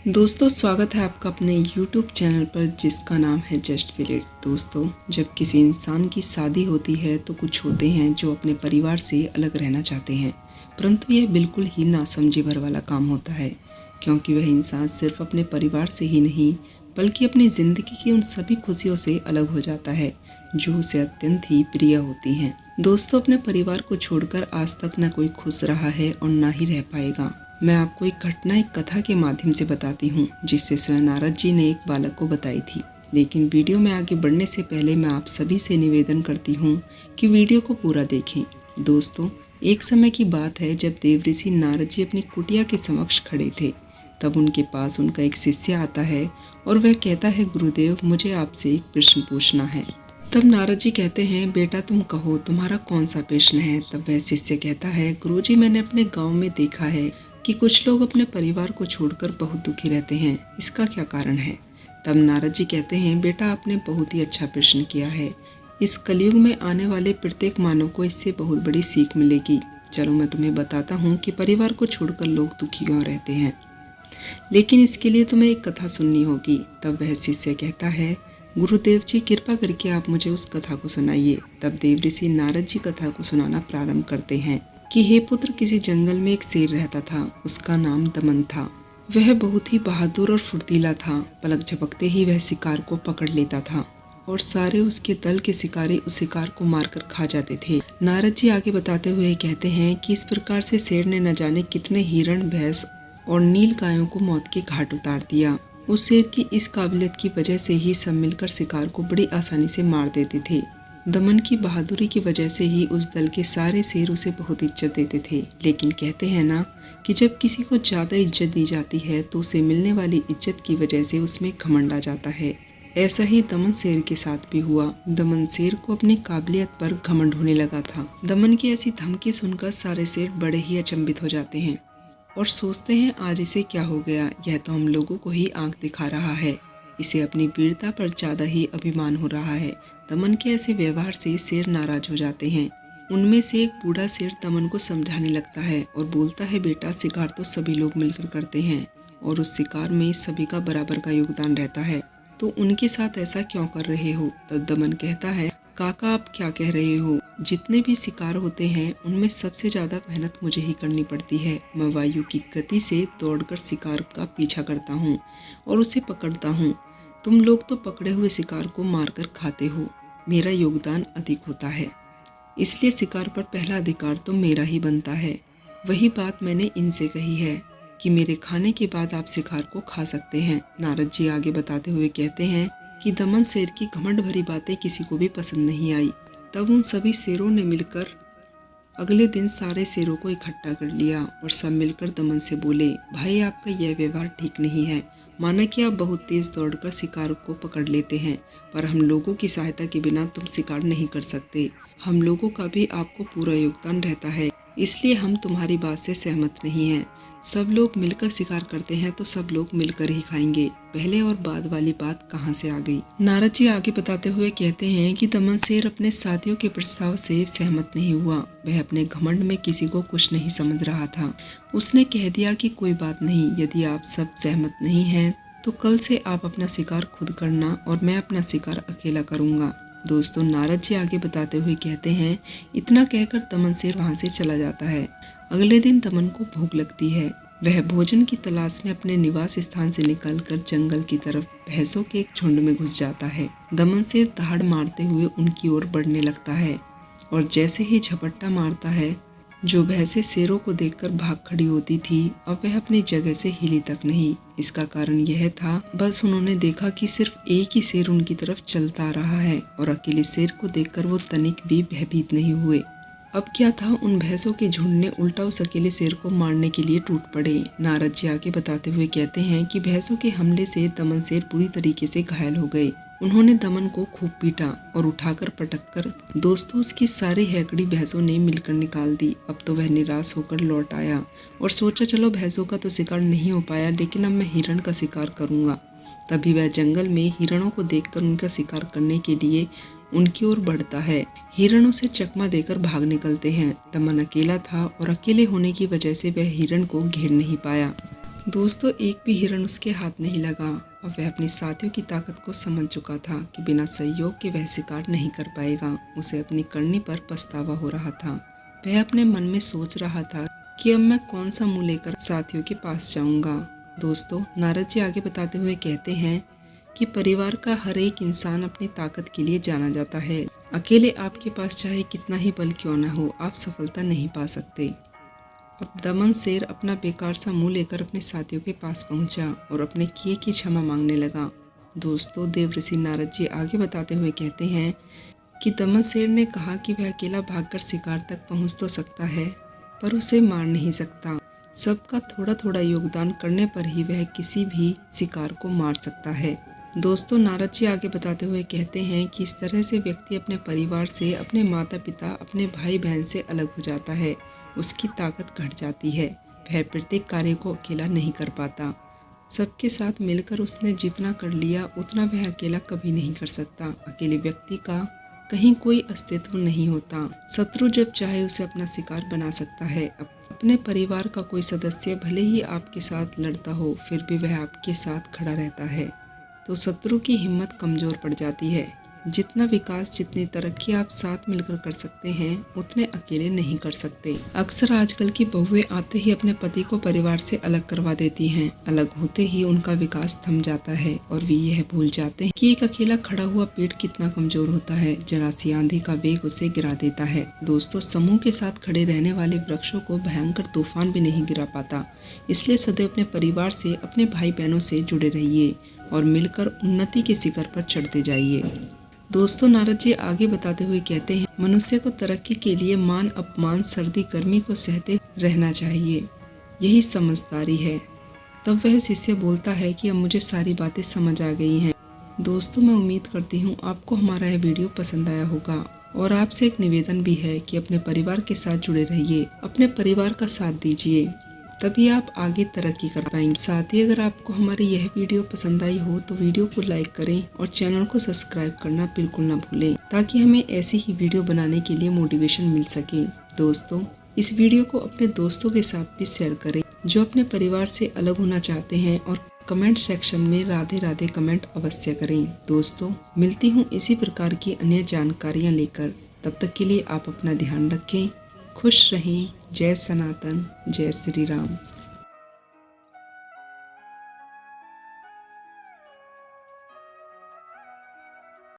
दोस्तों, स्वागत है आपका अपने YouTube चैनल पर जिसका नाम है जस्ट फील इट। दोस्तों, जब किसी इंसान की शादी होती है तो कुछ होते हैं जो अपने परिवार से अलग रहना चाहते हैं, परंतु यह बिल्कुल ही नासमझी भर वाला काम होता है, क्योंकि वह इंसान सिर्फ अपने परिवार से ही नहीं बल्कि अपनी ज़िंदगी की उन सभी खुशियों से अलग हो जाता है जो उसे अत्यंत ही प्रिय होती हैं। दोस्तों, अपने परिवार को छोड़कर आज तक न कोई खुश रहा है और ना ही रह पाएगा। मैं आपको एक घटना, एक कथा के माध्यम से बताती हूँ जिससे स्वयं नारद जी ने एक बालक को बताई थी। लेकिन वीडियो में आगे बढ़ने से पहले मैं आप सभी से निवेदन करती हूँ कि वीडियो को पूरा देखें। दोस्तों, एक समय की बात है जब देवऋषि नारद जी अपनी कुटिया के समक्ष खड़े थे। तब उनके पास उनका एक शिष्य आता है और वह कहता है, गुरुदेव, मुझे आपसे एक प्रश्न पूछना है। तब नारद जी कहते हैं, बेटा तुम कहो, तुम्हारा कौन सा प्रश्न है। तब वह शिष्य कहता है, गुरुजी, मैंने अपने गाँव में देखा है कि कुछ लोग अपने परिवार को छोड़कर बहुत दुखी रहते हैं, इसका क्या कारण है। तब नारद जी कहते हैं, बेटा आपने बहुत ही अच्छा प्रश्न किया है। इस कलयुग में आने वाले प्रत्येक मानव को इससे बहुत बड़ी सीख मिलेगी। चलो मैं तुम्हें बताता हूँ कि परिवार को छोड़कर लोग दुखी क्यों रहते हैं, लेकिन इसके लिए तुम्हें एक कथा सुननी होगी। तब वह शिष्य कहता है, गुरुदेव जी, कृपा करके आप मुझे उस कथा को सुनाइए। तब देवऋषि नारद जी कथा को सुनाना प्रारंभ करते हैं कि हे पुत्र, किसी जंगल में एक शेर रहता था। उसका नाम दमन था। वह बहुत ही बहादुर और फुर्तीला था। पलक झपकते ही वह शिकार को पकड़ लेता था और सारे उसके दल के शिकारी उस शिकार को मारकर खा जाते थे। नारद जी आगे बताते हुए कहते हैं कि इस प्रकार से शेर ने न जाने कितने हिरण, भैंस और नील गायों को मौत के घाट उतार दिया। उस शेर की इस काबिलियत की वजह से ही सब मिलकर शिकार को बड़ी आसानी से मार देते थे। दमन की बहादुरी की वजह से ही उस दल के सारे शेर उसे बहुत इज्जत देते थे। लेकिन कहते हैं ना कि जब किसी को ज़्यादा इज्जत दी जाती है तो उसे मिलने वाली इज्जत की वजह से उसमें घमंड आ जाता है। ऐसा ही दमन शेर के साथ भी हुआ। दमन शेर को अपनी काबिलियत पर घमंड होने लगा था। दमन की ऐसी धमकी सुनकर सारे शेर बड़े ही अचंभित हो जाते हैं और सोचते हैं, आज इसे क्या हो गया, यह तो हम लोगों को ही आंख दिखा रहा है। इसे अपनी वीरता पर ज़्यादा ही अभिमान हो रहा है। दमन के ऐसे व्यवहार से शेर नाराज हो जाते हैं। उनमें से एक बूढ़ा शेर दमन को समझाने लगता है और बोलता है, बेटा, शिकार तो सभी लोग मिलकर करते हैं और उस शिकार में सभी का बराबर का योगदान रहता है, तो उनके साथ ऐसा क्यों कर रहे हो। तब दमन कहता है, काका, आप क्या कह रहे हो। जितने भी शिकार होते हैं उनमें सबसे ज़्यादा मेहनत मुझे ही करनी पड़ती है। मैं वायु की गति से दौड़कर शिकार का पीछा करता हूँ और उसे पकड़ता हूँ। तुम लोग तो पकड़े हुए शिकार को मारकर खाते हो। मेरा योगदान अधिक होता है, इसलिए शिकार पर पहला अधिकार तो मेरा ही बनता है। वही बात मैंने इनसे कही है कि मेरे खाने के बाद आप शिकार को खा सकते हैं। नारद जी आगे बताते हुए कहते हैं कि दमन शेर की घमंड भरी बातें किसी को भी पसंद नहीं आई। तब उन सभी शेरों ने मिलकर अगले दिन सारे शेरों को इकट्ठा कर लिया और सब मिलकर दमन से बोले, भाई, आपका यह व्यवहार ठीक नहीं है। माना कि आप बहुत तेज दौड़कर शिकार को पकड़ लेते हैं, पर हम लोगों की सहायता के बिना तुम शिकार नहीं कर सकते। हम लोगों का भी आपको पूरा योगदान रहता है, इसलिए हम तुम्हारी बात से सहमत नहीं हैं। सब लोग मिलकर शिकार करते हैं तो सब लोग मिलकर ही खाएंगे। पहले और बाद वाली बात कहाँ से आ गई। नारद जी आगे बताते हुए कहते हैं कि दमन शेर अपने साथियों के प्रस्ताव से सहमत नहीं हुआ। वह अपने घमंड में किसी को कुछ नहीं समझ रहा था। उसने कह दिया कि कोई बात नहीं, यदि आप सब सहमत नहीं हैं तो कल से आप अपना शिकार खुद करना और मैं अपना शिकार अकेला करूँगा। दोस्तों, नारद जी आगे बताते हुए कहते हैं, इतना कहकर दमन शेर वहाँ से चला जाता है। अगले दिन दमन को भूख लगती है। वह भोजन की तलाश में अपने निवास स्थान से निकलकर जंगल की तरफ भैंसों के एक झुंड में घुस जाता है। दमन शेर दहाड़ मारते हुए उनकी ओर बढ़ने लगता है और जैसे ही झपट्टा मारता है, जो भैंसें शेरों को देखकर भाग खड़ी होती थी, अब वह अपनी जगह से हिली तक नहीं। इसका कारण यह था, बस उन्होंने देखा कि सिर्फ एक ही शेर उनकी तरफ चलता आ रहा है और अकेले शेर को देखकर वो तनिक भी भयभीत नहीं हुए। अब क्या था, उन भैंसों के झुंड ने उल्टा उस अकेले शेर को मारने के लिए टूट पड़े। नारद जी आगे बताते हुए कहते हैं कि भैंसों के हमले से दमन शेर पूरी तरीके से घायल हो गए। उन्होंने दमन को खूब पीटा और उठाकर पटककर दोस्तों उसकी सारी हैकड़ी भैंसों ने मिलकर निकाल दी। अब तो वह निराश होकर लौट आया और सोचा, चलो भैंसों का तो शिकार नहीं हो पाया, लेकिन अब मैं हिरण का शिकार करूंगा। तभी वह जंगल में हिरणों को देखकर उनका शिकार करने के लिए उनकी ओर बढ़ता है। हिरण उसे चकमा देकर भाग निकलते हैं। दमन अकेला था और अकेले होने की वजह से वह हिरण को घेर नहीं पाया। दोस्तों एक भी हिरण उसके हाथ नहीं लगा और वह अपने साथियों की ताकत को समझ चुका था कि बिना सहयोग के वह शिकार नहीं कर पाएगा। उसे अपनी करनी पर पछतावा हो रहा था। वह अपने मन में सोच रहा था कि अब मैं कौन सा मुंह लेकर साथियों के पास जाऊंगा। दोस्तों नारद जी आगे बताते हुए कहते हैं कि परिवार का हर एक इंसान अपनी ताकत के लिए जाना जाता है। अकेले आपके पास चाहे कितना ही बल क्यों न हो, आप सफलता नहीं पा सकते। अब दमन शेर अपना बेकार सा मुंह लेकर अपने साथियों के पास पहुंचा और अपने किए की क्षमा मांगने लगा। दोस्तों देवऋषि नारद जी आगे बताते हुए कहते हैं कि दमन शेर ने कहा कि वह अकेला भागकर शिकार तक पहुंच तो सकता है, पर उसे मार नहीं सकता। सबका थोड़ा थोड़ा योगदान करने पर ही वह किसी भी शिकार को मार सकता है। दोस्तों नारद जी आगे बताते हुए कहते हैं कि इस तरह से व्यक्ति अपने परिवार से, अपने माता पिता, अपने भाई बहन से अलग हो जाता है। उसकी ताकत घट जाती है। वह प्रत्येक कार्य को अकेला नहीं कर पाता। सबके साथ मिलकर उसने जितना कर लिया उतना वह अकेला कभी नहीं कर सकता। अकेले व्यक्ति का कहीं कोई अस्तित्व नहीं होता। शत्रु जब चाहे उसे अपना शिकार बना सकता है। अपने परिवार का कोई सदस्य भले ही आपके साथ लड़ता हो, फिर भी वह आपके साथ खड़ा रहता है, तो शत्रु की हिम्मत कमजोर पड़ जाती है। जितना विकास, जितनी तरक्की आप साथ मिलकर कर सकते हैं, उतने अकेले नहीं कर सकते। अक्सर आजकल की बहुएं आते ही अपने पति को परिवार से अलग करवा देती हैं। अलग होते ही उनका विकास थम जाता है और वे यह भूल जाते हैं कि एक अकेला खड़ा हुआ पेड़ कितना कमजोर होता है। जरा सी आंधी का वेग उसे गिरा देता है। दोस्तों समूह के साथ खड़े रहने वाले वृक्षों को भयंकर तूफान भी नहीं गिरा पाता। इसलिए सदैव अपने परिवार से, अपने भाई बहनों से जुड़े रहिए और मिलकर उन्नति के शिखर पर चढ़ते जाइए। दोस्तों नारद जी आगे बताते हुए कहते हैं, मनुष्य को तरक्की के लिए मान अपमान, सर्दी गर्मी को सहते रहना चाहिए, यही समझदारी है। तब वह शिष्य बोलता है कि अब मुझे सारी बातें समझ आ गई हैं। दोस्तों मैं उम्मीद करती हूँ आपको हमारा यह वीडियो पसंद आया होगा और आपसे एक निवेदन भी है कि अपने परिवार के साथ जुड़े रहिए, अपने परिवार का साथ दीजिए, तभी आप आगे तरक्की कर पाएंगे। साथ ही अगर आपको हमारी यह वीडियो पसंद आई हो तो वीडियो को लाइक करें और चैनल को सब्सक्राइब करना बिल्कुल ना भूलें, ताकि हमें ऐसी ही वीडियो बनाने के लिए मोटिवेशन मिल सके। दोस्तों इस वीडियो को अपने दोस्तों के साथ भी शेयर करें जो अपने परिवार से अलग होना चाहते हैं और कमेंट सेक्शन में राधे राधे कमेंट अवश्य करें। दोस्तों मिलती हूँ इसी प्रकार की अन्य जानकारियाँ लेकर। तब तक के लिए आप अपना ध्यान रखें, खुश रहें। जय सनातन, जय श्री राम।